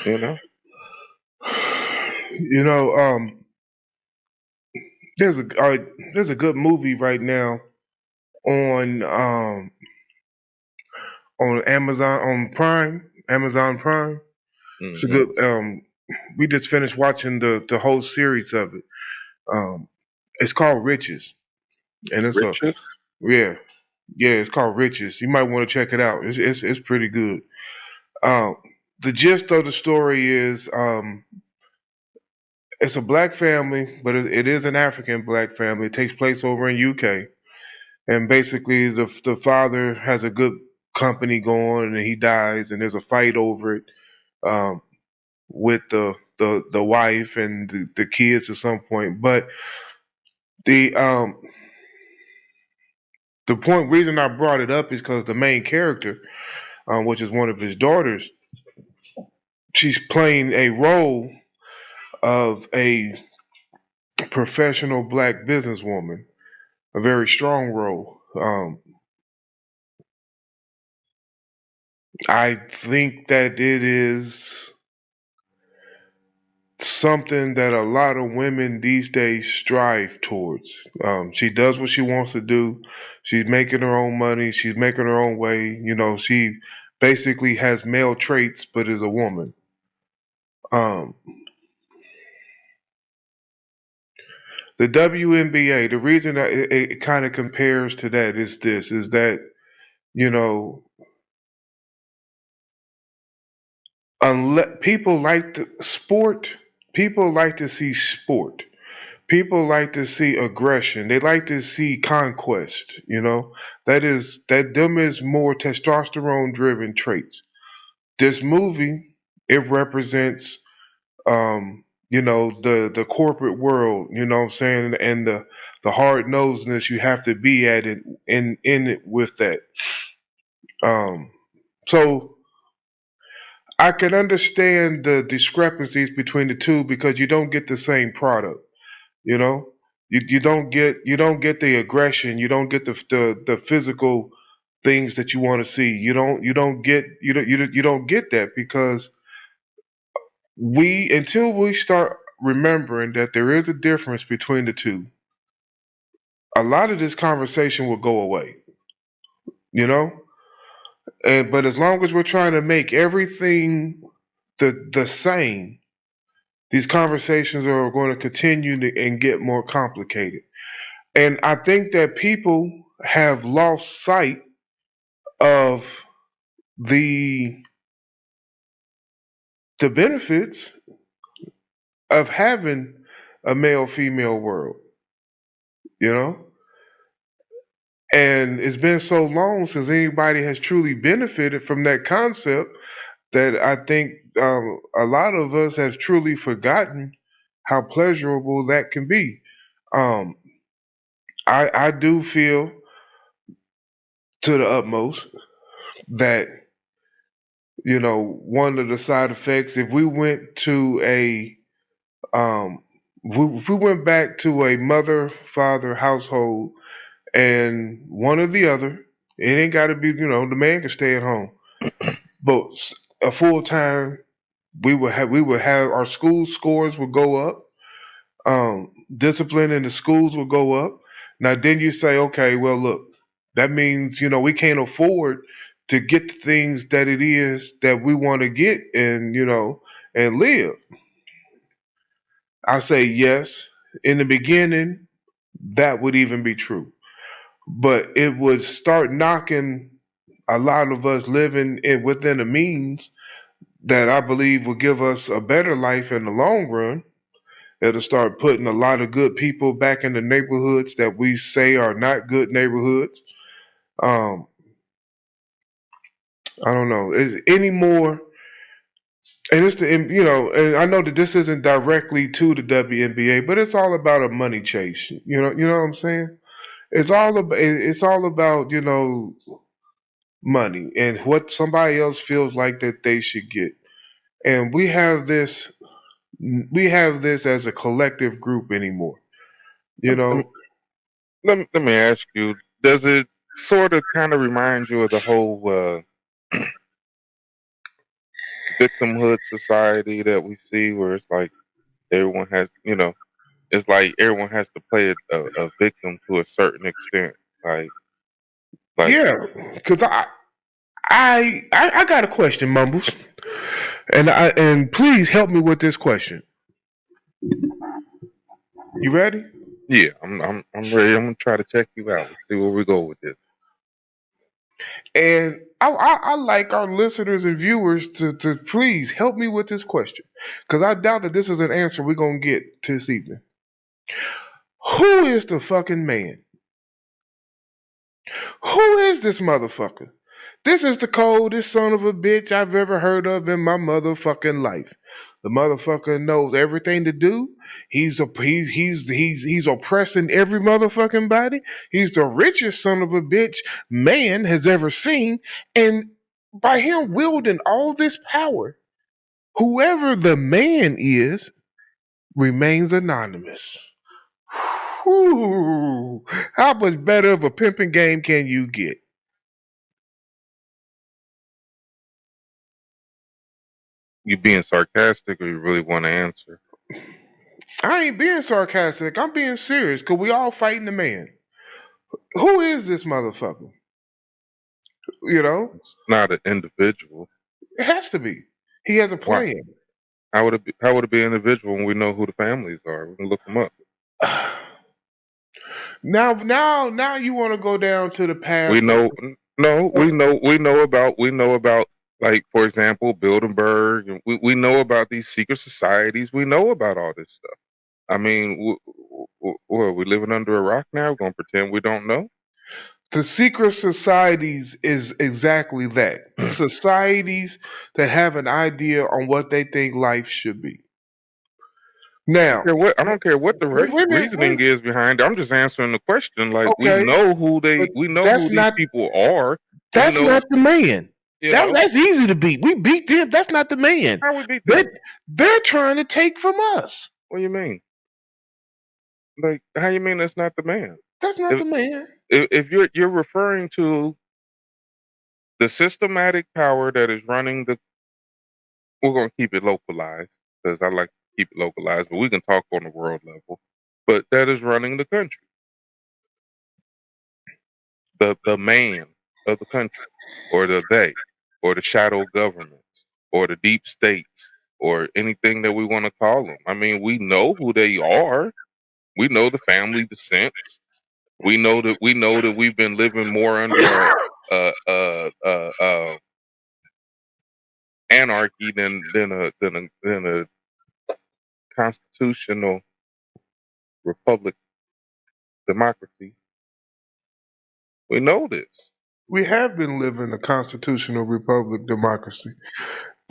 You know, You know, there's a good movie right now on on Amazon Prime. It's a hmm good. We just finished watching the whole series of it. Um, it's called Riches, and it's a riches. yeah yeah. It's called Riches. You might want to check it out. It's pretty good. Um, the gist of the story is it's a black family, but it is an African black family. It takes place over in UK, and basically the father has a good company going, and he dies, and there's a fight over it um, with the wife and the kids at some point. But the the point reason I brought it up is because the main character, which is one of his daughters, she's playing a role of a professional black businesswoman, a very strong role. I think that it is something that a lot of women these days strive towards. She does what she wants to do. She's making her own money. She's making her own way. You know, she basically has male traits, but is a woman. Um, the WNBA, the reason that it kind of compares to that is this: is that you know, unless people like to sport, people like to see sport. People like to see aggression. They like to see conquest. You know, that them is more testosterone driven traits. This movie, it represents the corporate world, you know what I'm saying, and the hard nosedness you have to be at it in it with that. Um so I can understand the discrepancies between the two because you don't get the same product. You know, you don't get the aggression. You don't get the physical things that you want to see. You don't get that because we until we start remembering that there is a difference between the two, a lot of this conversation will go away. You know, and but as long as we're trying to make everything the same, these conversations are going to continue and get more complicated. And I think that people have lost sight of the the benefits of having a male female world, you know? And it's been so long since anybody has truly benefited from that concept that I think a lot of us have truly forgotten how pleasurable that can be. Um, I do feel to the utmost that one of the side effects, if we went to if we went back to a mother father household and one or the other, it ain't got to be, the man can stay at home, but a full time, we would have our school scores would go up, discipline in the schools will go up. Now then you say, okay, well look, that means we can't afford to get the things that it is that we want to get and and live. I say yes. In the beginning, that would even be true, but it would start knocking a lot of us living within the means that I believe will give us a better life in the long run. It'll start putting a lot of good people back in the neighborhoods that we say are not good neighborhoods. Um, I don't know. Is any more? And it's and I know that this isn't directly to the WNBA, but it's all about a money chase. You know what I'm saying? It's all about money and what somebody else feels like that they should get. And we have this as a collective group anymore. You Let, me- know, let me ask you: does it sort of kind of remind you of the whole victimhood society that we see, where it's like everyone has, it's like everyone has to play a victim to a certain extent. Like Yeah, because I got a question, Mumbles, and please help me with this question. You ready? yeah, I'm ready. I'm gonna try to check you out. Let's see where we go with this. And I like our listeners and viewers to please help me with this question, because I doubt that this is an answer we're gonna get this evening. Who is the fucking man? Who is this motherfucker? This is the coldest son of a bitch I've ever heard of in my motherfucking life. The motherfucker knows everything to do. He's oppressing every motherfucking body. He's the richest son of a bitch man has ever seen, and by him wielding all this power, whoever the man is remains anonymous. Whew. How much better of a pimping game can you get? You being sarcastic, or you really want to answer? I ain't being sarcastic. I'm being serious because we all fighting the man. Who is this motherfucker? You know, It's not an individual. it has to be. He has a Why? plan. How would it be? How would it be an individual when we know who the families are? We can look them up. Now you want to go down to the We past? know. No, we know about. Like, for example, Bilderberg, and we know about these secret societies. We know about all this stuff. I mean, what, we living under a rock now? We're gonna pretend we don't know? The secret societies is exactly that. Societies that have an idea on what they think life should be. Now, I don't care what the wait a minute. reasoning is behind it. I'm just answering the question. Like, we Okay, know who but we know that's who these not people are. We that's know, not the man. you know, That's easy to beat. We beat them. That's not the man. how we beat They them. they're trying to take from us. What do you mean? Like, how you mean that's not the man? That's not If the man. if you're referring to the systematic power that is running the, we're gonna keep it localized because I like to keep it localized, but we can talk on the world level. But that is running the country, the man of the country, or the they, or the shadow governments, or the deep states, or anything that we want to call them. I mean, we know who they are. We know the family descents. We know that we've been living more under a anarchy than a constitutional republic democracy. We know this. We have been living a constitutional republic democracy.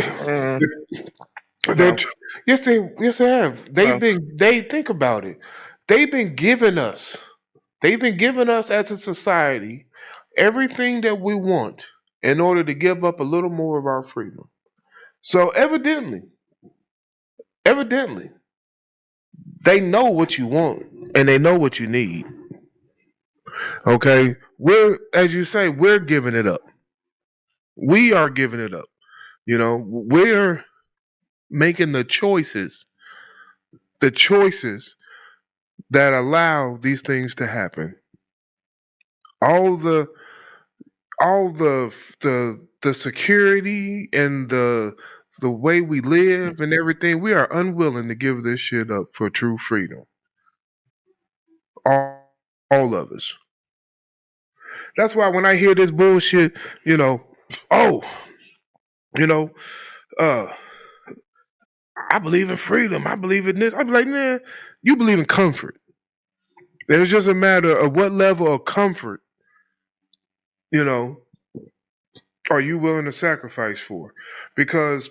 Mm, They're, no, tr- yes they have. no. They think about it. They've been giving us. They've been giving us as a society everything that we want in order to give up a little more of our freedom. So evidently, they know what you want and they know what you need. Okay? We're as you say, we're giving it up. We are giving it up. We're making the choices that allow these things to happen. All the security and the way we live and everything, we are unwilling to give this shit up for true freedom. All of us. That's why when I hear this bullshit, you know, oh, you know, uh, I believe in freedom. I believe in this. I'm like, man, you believe in comfort. It's just a matter of what level of comfort, you know, are you willing to sacrifice for? Because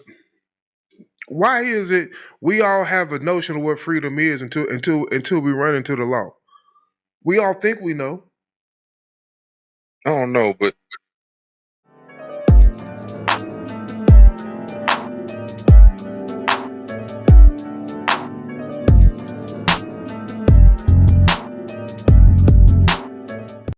why is it we all have a notion of what freedom is until we run into the law? We all think we know. I don't know, but